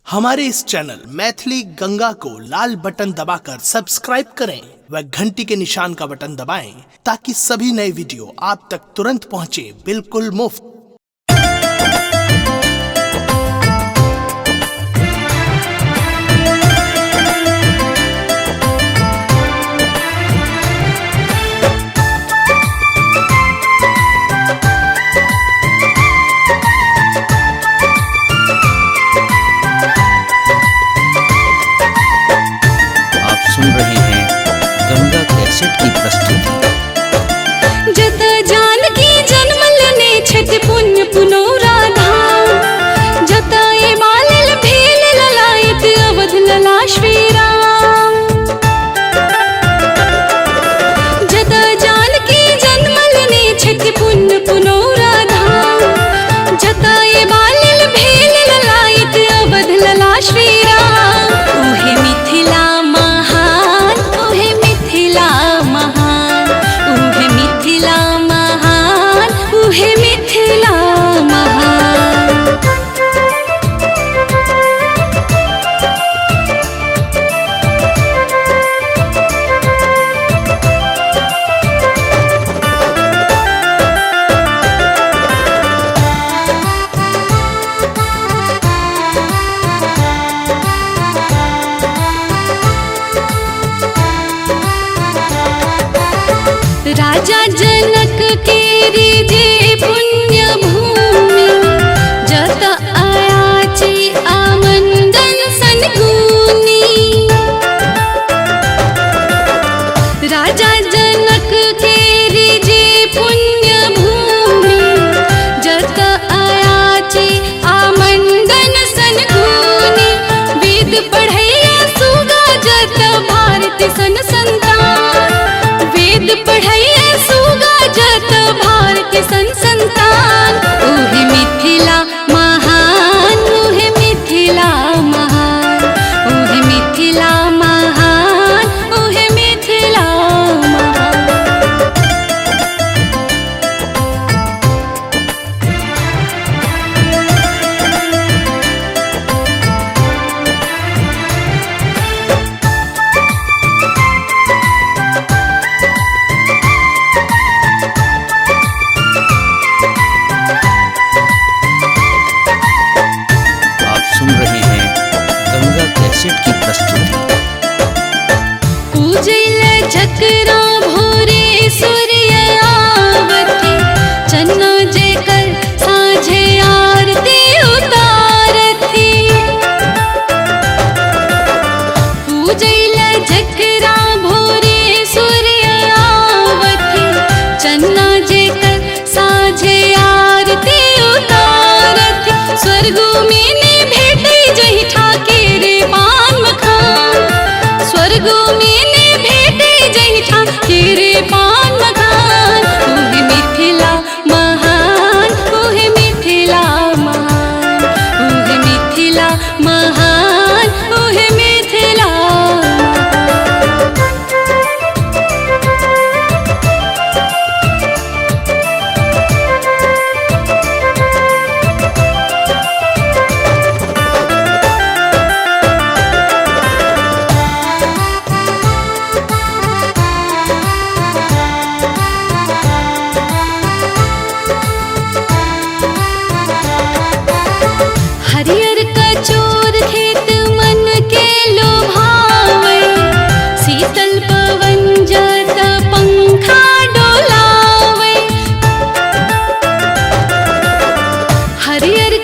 हमारे इस चैनल मैथिली गंगा को लाल बटन दबाकर सब्सक्राइब करें व घंटी के निशान का बटन दबाएं ताकि सभी नए वीडियो आप तक तुरंत पहुंचे बिल्कुल मुफ्त। सुन रहे हैं गंगा कैसेट की प्रस्तुति। जत जानकी जन्म लेने छठ पुण्य पुनौरा धाम, जत ए मालल भेल ललायत अवध लला श्री राम। जत जानकी जन्म लेने छठ पुण्य पुनौरा धाम, जत ए मालल भेल ललायत अवध लला श्री राम। ओहे मिथिला राजा जनक केरी जे पुण्य भूमि, जत आयाची आमंदन सनगुनी। राजा जनक केरी जे पुण्य भूमि, जत आयाची आमंदन सनगुनी। वेद पढ़ैया सुगा जत भारत सन संतान, वेद पढ़ैया सुगा जत भारत सन संतान। ओहे मिथिला महान, ओहे मिथिला महान, ओहे मिथिला महान, ओहे मिथिला महान। सुन रहे हैं गंगा कैसेट की प्रस्तुति। पूजैल जकरा भोरे सूर्य आवती, चन्ना जेकर साँझे आरती उतारती। पूजैल जकरा भोरे सूर्य आवती, चन्ना जेकर साँझे आरती उतारती। स्वर्गो में जही ठाकेरे पान मखान, स्वर्गो में भेटे जही ठाकेरे पान मखान। ओहे मिथिला महान, ओहे मिथिला महान, ओहे मिथिला महान, ओहे मिथिला हरियर कचोर खेत मन के लोभावे, शीतल पवन जत पंखा डोलावे। हरियर